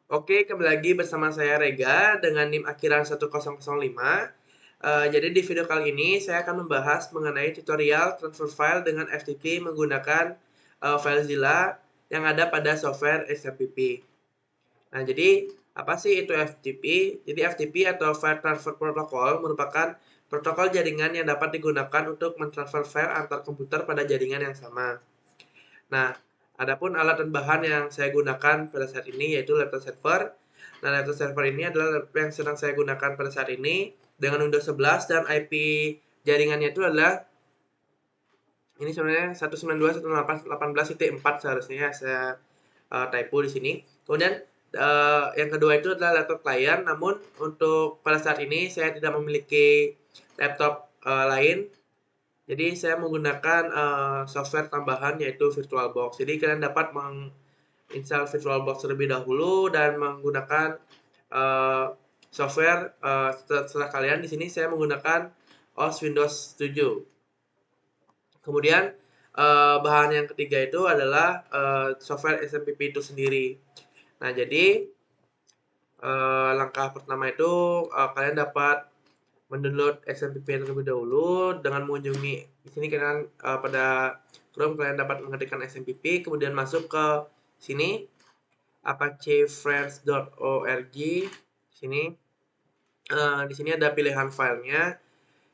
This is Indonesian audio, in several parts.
Oke, kembali lagi bersama saya Rega dengan NIM akhiran 1005. Jadi di video kali ini saya akan membahas mengenai tutorial transfer file dengan FTP menggunakan FileZilla yang ada pada software XMPP. Nah, jadi apa sih itu FTP? Jadi FTP atau File Transfer Protocol merupakan protokol jaringan yang dapat digunakan untuk mentransfer file antar komputer pada jaringan yang sama. Nah, adapun alat dan bahan yang saya gunakan pada saat ini yaitu laptop server. Nah, laptop server ini adalah laptop yang sedang saya gunakan pada saat ini dengan Windows 11 dan IP jaringannya itu adalah ini sebenarnya 192.168.18.4 seharusnya ya, saya typo di sini. Kemudian yang kedua itu adalah laptop klien, namun untuk pada saat ini saya tidak memiliki laptop lain, jadi saya menggunakan software tambahan yaitu VirtualBox. Jadi kalian dapat menginstal VirtualBox terlebih dahulu dan menggunakan uh, software setelah kalian di sini saya menggunakan OS Windows 7. Kemudian bahan yang ketiga itu adalah software XMPP itu sendiri. Nah, jadi langkah pertama itu kalian dapat mendownload XMPP terlebih dahulu dengan mengunjungi di sini kalian pada Chrome kalian dapat mengetikkan XMPP kemudian masuk ke sini apachefriends.org sini di sini ada pilihan filenya.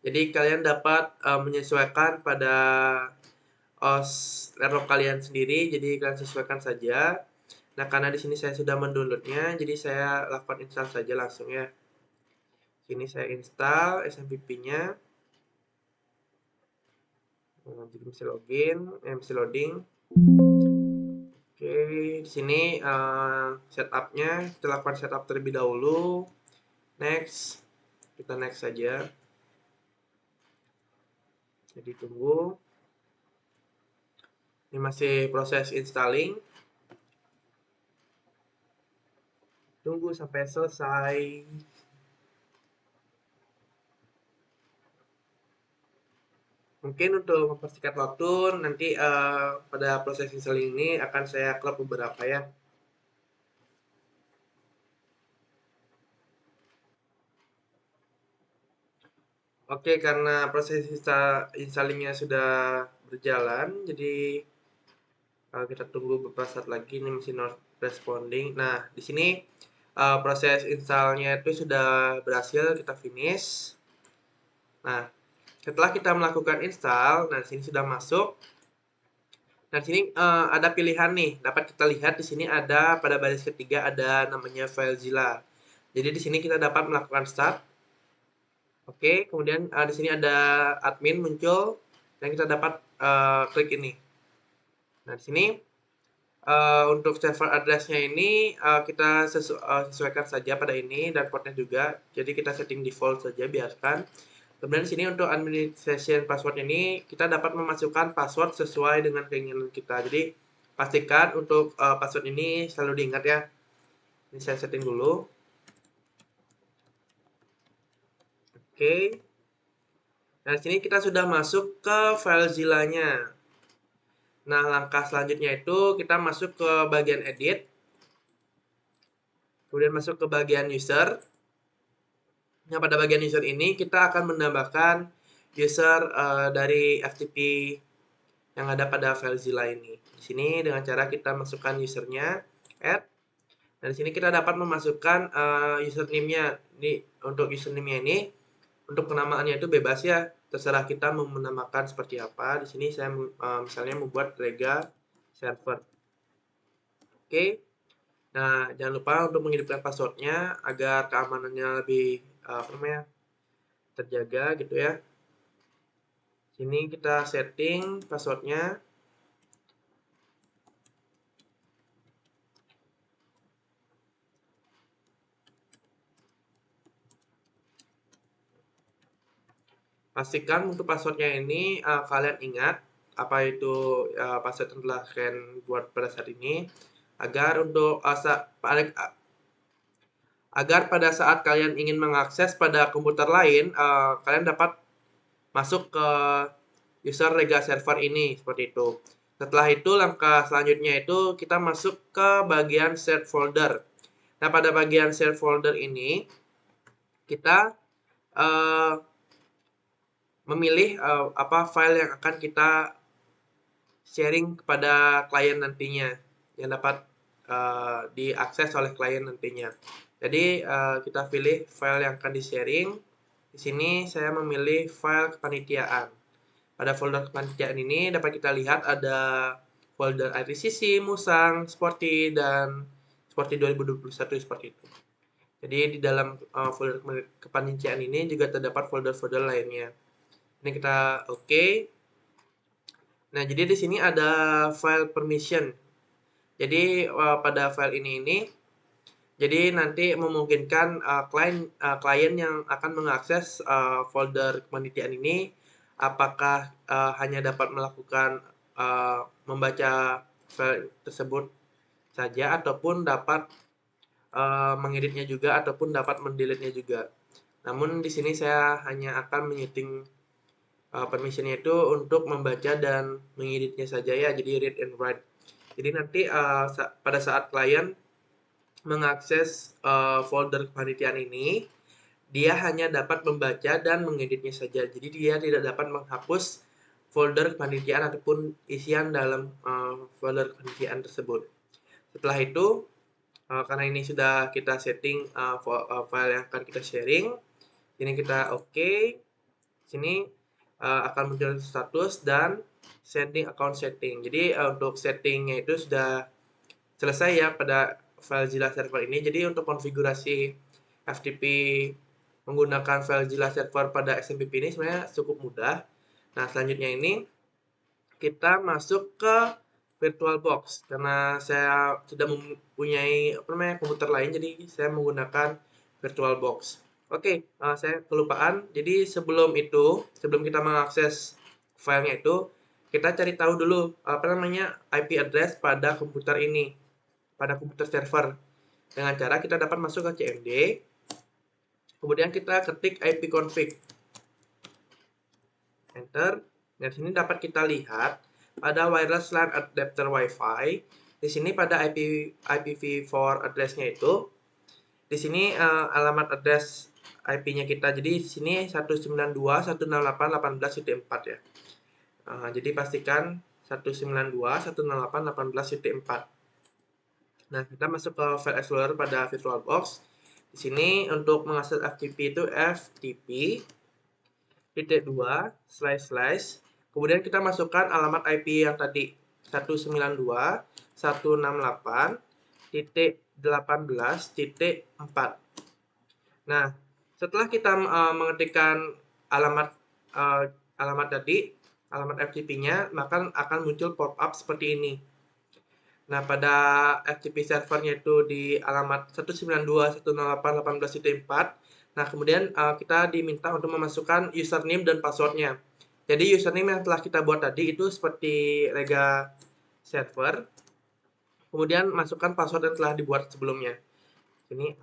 Jadi kalian dapat menyesuaikan pada OS laptop kalian sendiri. Jadi kalian sesuaikan saja. Nah, karena di sini saya sudah mendownloadnya, jadi saya lakukan install saja langsung ya. Sini saya install XMPP-nya. Jadi bisa login, bisa loading. Oke, di sini setupnya kita lakukan setup terlebih dahulu. Next, kita next saja. Jadi tunggu. Ini masih proses installing. Tunggu sampai selesai. Mungkin untuk mempersingkat waktu, nanti pada proses installing ini akan saya klip beberapa ya. Oke, karena proses installingnya sudah berjalan, jadi kita tunggu beberapa saat lagi. Ini masih not responding. Nah, di sini proses installnya itu sudah berhasil, kita finish. Nah, setelah kita melakukan install, nah di sini sudah masuk. Nah, di sini ada pilihan nih, dapat kita lihat di sini ada pada baris ketiga ada namanya FileZilla. Jadi di sini kita dapat melakukan start. Oke, kemudian di sini ada admin muncul dan kita dapat klik ini. Nah, di sini untuk server address-nya ini kita sesuaikan saja pada ini dan portnya juga. Jadi kita setting default saja biarkan. Kemudian di sini untuk administration password ini kita dapat memasukkan password sesuai dengan keinginan kita. Jadi pastikan untuk password ini selalu diingat ya. Ini saya setting dulu. Oke. Nah, di sini kita sudah masuk ke FileZilla-nya. Nah, langkah selanjutnya itu kita masuk ke bagian edit. Kemudian masuk ke bagian user. Nah, pada bagian user ini kita akan menambahkan user dari FTP yang ada pada FileZilla ini. Di sini dengan cara kita masukkan usernya, add. Dan di sini kita dapat memasukkan username-nya. Ini untuk username-nya ini untuk penamaannya itu bebas ya. Terserah kita mau menamakan seperti apa. Di sini saya misalnya membuat Rega server. Oke. Nah, jangan lupa untuk menghidupkan passwordnya agar keamanannya lebih apa namanya terjaga gitu ya. Sini kita setting passwordnya. Pastikan untuk passwordnya ini kalian ingat apa itu password yang telah kalian buat pada saat ini agar untuk agar pada saat kalian ingin mengakses pada komputer lain kalian dapat masuk ke user Rega server ini seperti itu. Setelah itu langkah selanjutnya itu kita masuk ke bagian set folder. Nah, pada bagian share folder ini kita memilih apa file yang akan kita sharing kepada klien nantinya, yang dapat diakses oleh klien nantinya. Jadi kita pilih file yang akan di-sharing. Di sini saya memilih file kepanitiaan. Pada folder kepanitiaan ini dapat kita lihat ada folder ITCC, Musang, Sporty, dan Sporty 2021 seperti itu. Jadi di dalam folder kepanitiaan ini juga terdapat folder-folder lainnya. Ini kita oke. Nah, jadi di sini ada file permission. Jadi pada file ini jadi nanti memungkinkan klien yang akan mengakses folder kepanitiaan ini apakah hanya dapat melakukan membaca file tersebut saja ataupun dapat mengeditnya juga ataupun dapat mendelete-nya juga. Namun di sini saya hanya akan menyeting permission-nya itu untuk membaca dan mengeditnya saja ya, jadi read and write. Jadi nanti pada saat klien mengakses folder kepanitiaan ini, dia hanya dapat membaca dan mengeditnya saja. Jadi dia tidak dapat menghapus folder kepanitiaan ataupun isian dalam folder kepanitiaan tersebut. Setelah itu, karena ini sudah kita setting file yang akan kita sharing, ini kita oke. Sini akan muncul status dan setting account setting. Jadi untuk settingnya itu sudah selesai ya pada FileZilla server ini. Jadi untuk konfigurasi FTP menggunakan FileZilla server pada XMPP ini sebenarnya cukup mudah. Nah, selanjutnya ini kita masuk ke VirtualBox karena saya sudah mempunyai komputer lain, jadi saya menggunakan VirtualBox. Oke, saya kelupaan. Jadi sebelum kita mengakses filenya itu, kita cari tahu dulu IP address pada komputer ini, pada komputer server. Dengan cara kita dapat masuk ke CMD, kemudian kita ketik ipconfig, enter. Di sini dapat kita lihat pada wireless LAN adapter WiFi. Di sini pada IPv4 address-nya itu, di sini alamat address IP-nya kita. Jadi di sini 192.168.18.4 ya. Jadi pastikan 192.168.18.4. Nah, kita masuk ke File Explorer pada VirtualBox. Di sini untuk mengakses FTP itu ftp:// kemudian kita masukkan alamat IP yang tadi 192.168.18.4. Nah, setelah kita mengetikkan alamat tadi, alamat FTP-nya, maka akan muncul pop-up seperti ini. Nah, pada FTP servernya itu di alamat 192.168.18.4. Nah, kemudian kita diminta untuk memasukkan username dan passwordnya. Jadi username yang telah kita buat tadi itu seperti Rega server. Kemudian masukkan password yang telah dibuat sebelumnya. Ini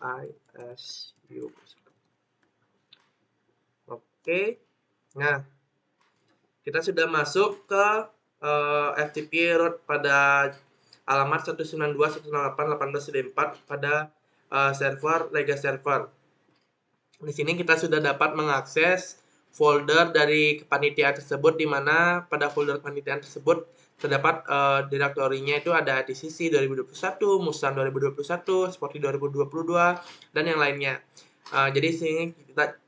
ISU. Oke. Nah, kita sudah masuk ke FTP root pada alamat 192.168.18.4 pada server Rega server. Di sini kita sudah dapat mengakses folder dari kepanitiaan tersebut, di mana pada folder kepanitiaan tersebut terdapat direktorinya itu ada ITCC 2021, Musang 2021, Sporty 2022, dan yang lainnya. Jadi sini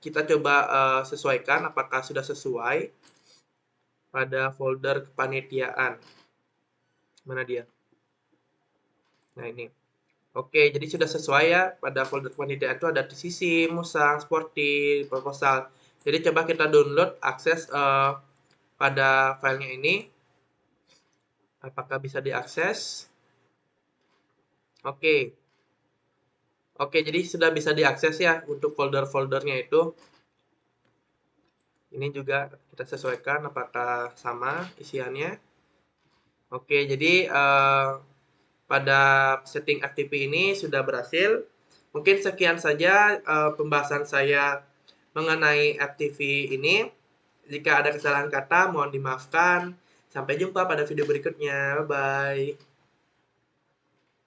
kita coba sesuaikan apakah sudah sesuai pada folder kepanitiaan. Mana dia? Nah, ini. Oke, jadi sudah sesuai ya. Pada folder kepanitiaan itu ada ITCC, Musang, Sporty, proposal. Jadi coba kita download akses pada filenya ini. Apakah bisa diakses? Oke. Oke, jadi sudah bisa diakses ya untuk folder-foldernya itu. Ini juga kita sesuaikan apakah sama isiannya. Oke, jadi pada setting FTP ini sudah berhasil. Mungkin sekian saja pembahasan saya mengenai FTP ini. Jika ada kesalahan kata, mohon dimaafkan. Sampai jumpa pada video berikutnya. Bye bye.